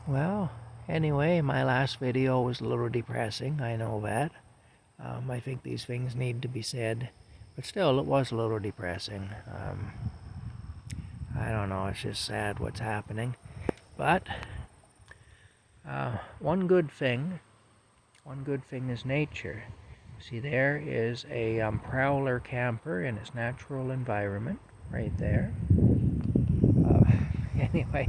Well, anyway, my last video was a little depressing, I know that. I think these things need to be said, but still, it was a little depressing. I don't know, it's just sad what's happening. But, one good thing is nature. See, there is a prowler camper in its natural environment, right there. Anyway,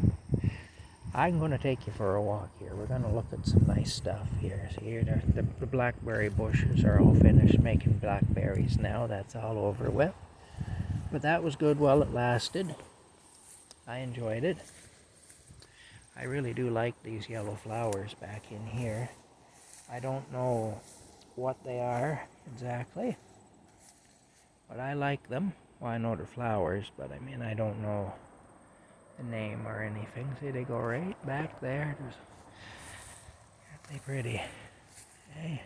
I'm going to take you for a walk here. We're going to look at some nice stuff here. See here, the blackberry bushes are all finished making blackberries now. That's all over with. But that was good while it lasted. I enjoyed it. I really do like these yellow flowers back in here. I don't know what they are exactly, but I like them. Well, I know they're flowers, but I mean, I don't know the name or anything. See, they go right back there. Aren't they pretty? Hey,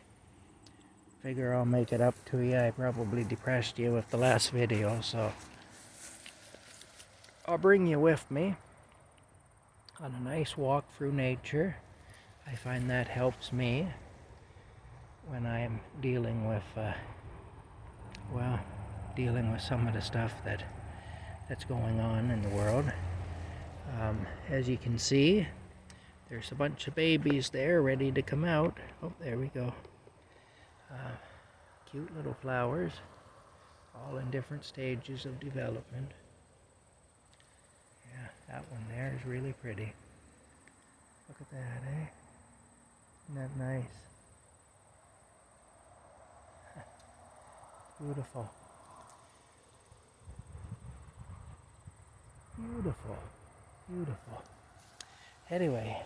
figure I'll make it up to you. I probably depressed you with the last video, so I'll bring you with me on a nice walk through nature. I find that helps me when I'm dealing with, dealing with some of the stuff that's going on in the world. As you can see, there's a bunch of babies there ready to come out. Oh, there we go. Cute little flowers, all in different stages of development. Yeah, that one there is really pretty. Look at that, eh? Isn't that nice? Beautiful. Beautiful. Beautiful. Anyway,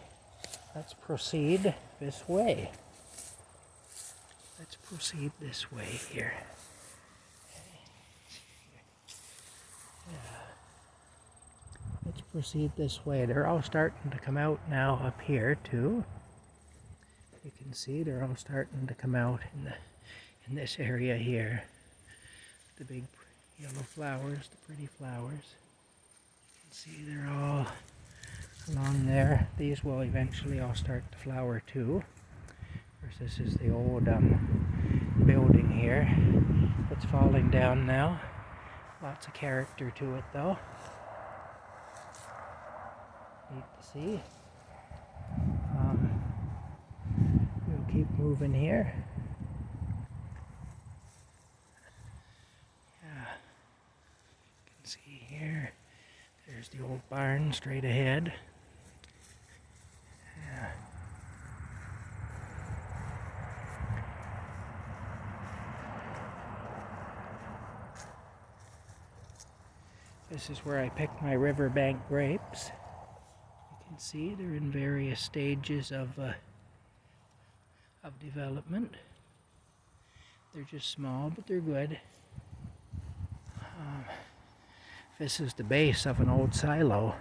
let's proceed this way. Let's proceed this way here. Yeah. Let's proceed this way. They're all starting to come out now up here too. You can see they're all starting to come out in this area here. The big yellow flowers, the pretty flowers. You can see they're all along there. These will eventually all start to flower too. Of course, this is the old building here. It's falling down now. Lots of character to it though. Neat to see. We'll keep moving here. Yeah. You can see here. There's the old barn straight ahead. Yeah. This is where I pick my riverbank grapes. You can see they're in various stages of development. They're just small, but they're good. This is the base of an old silo.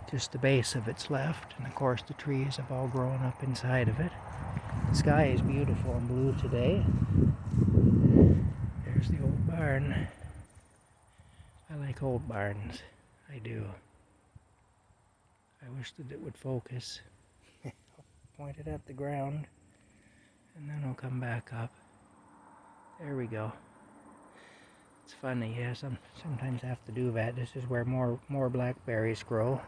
Just the base of it's left, and of course the trees have all grown up inside of it. The sky is beautiful and blue today. There's the old barn. I like old barns. I do. I wish that it would focus. I'll point it at the ground, and then I'll come back up. There we go. It's funny, yeah, sometimes I have to do that. This is where more blackberries grow,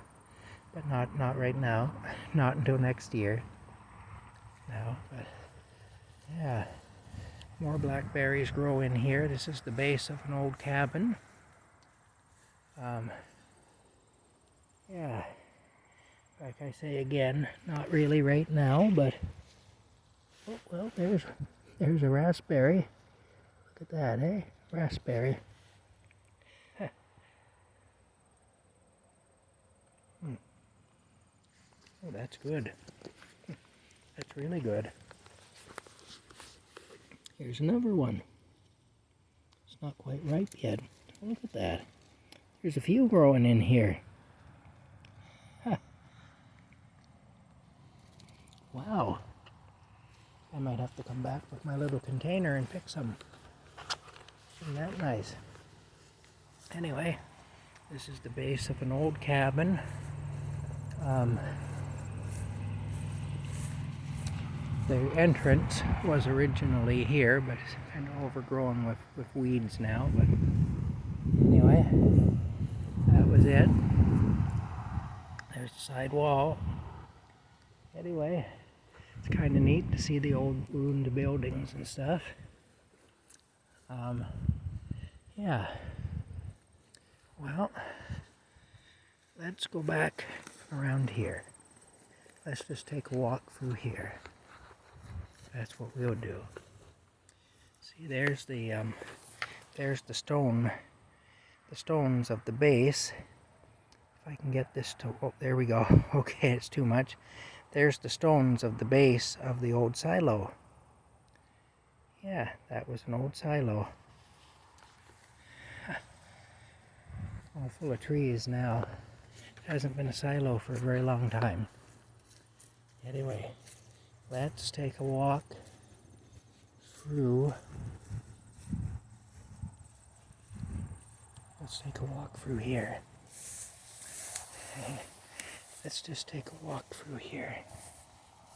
but not right now. Not until next year. No, but yeah, more blackberries grow in here. This is the base of an old cabin. Yeah, like I say again, not really right now, but oh well, there's a raspberry. Look at that, eh? Raspberry. Oh, that's good. That's really good. Here's another one. It's not quite ripe yet. Look at that. There's a few growing in here. Huh. Wow. I might have to come back with my little container and pick some. Isn't that nice? Anyway, this is the base of an old cabin. The entrance was originally here, but it's kind of overgrown with weeds now. But anyway, that was it. There's the side wall. Anyway, it's kind of neat to see the old ruined buildings and stuff. Yeah. Well, let's go back around here. Let's just take a walk through here. That's what we'll do. See, there's the stones of the base. If I can get this to, oh, there we go. Okay, it's too much. There's the stones of the base of the old silo. Yeah, that was an old silo. All full of trees now. Hasn't been a silo for a very long time. Anyway, let's take a walk through. Let's take a walk through here. Okay. Let's just take a walk through here.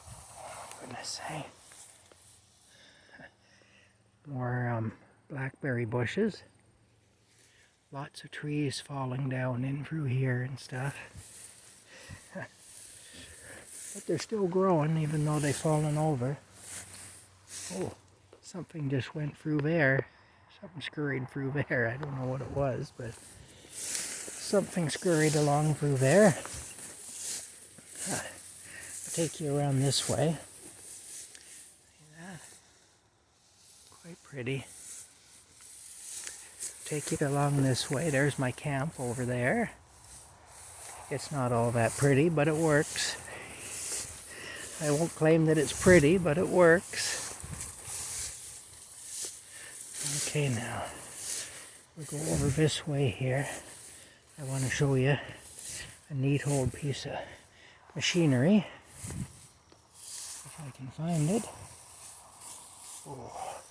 Oh, goodness sake. More blackberry bushes. Lots of trees falling down in through here and stuff. But they're still growing even though they've fallen over. Oh, something just went through there. Something scurried through there. I don't know what it was, but something scurried along through there. I'll take you around this way. See that? Quite pretty. Take you along this way. There's my camp over there. It's not all that pretty, but it works. I won't claim that it's pretty, but it works. Okay, now we'll go over this way here. I want to show you a neat old piece of machinery. If I can find it. Oh.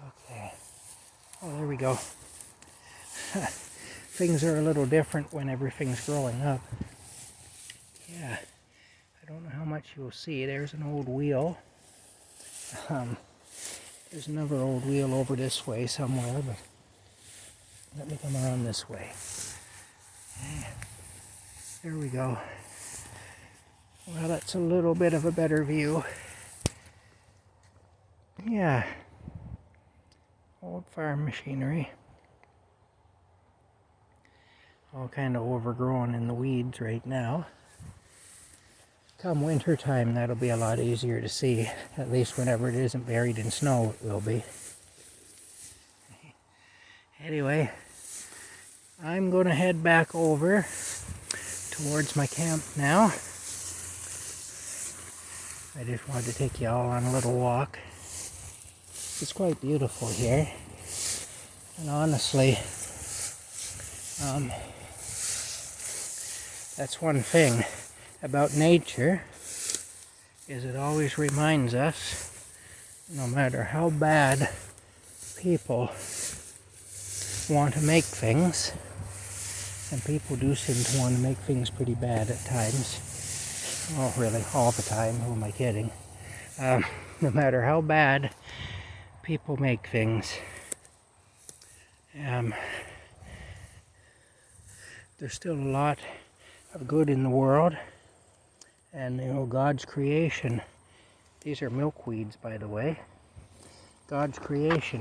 Okay. Oh, there we go. Things are a little different when everything's growing up. Yeah, I don't know how much you'll see. There's an old wheel. There's another old wheel over this way somewhere, but let me come around this way. Yeah. There we go. Well, that's a little bit of a better view. Yeah. Old farm machinery. All kind of overgrown in the weeds right now. Come winter time, that'll be a lot easier to see. At least whenever it isn't buried in snow, it will be. Anyway, I'm going to head back over towards my camp now. I just wanted to take you all on a little walk. It's quite beautiful here, and honestly, that's one thing about nature, is it always reminds us, no matter how bad people want to make things, and people do seem to want to make things pretty bad at times, well, really, all the time, who am I kidding? No matter how bad people make things, there's still a lot of good in the world, and you know, God's creation. These are milkweeds, by the way. God's creation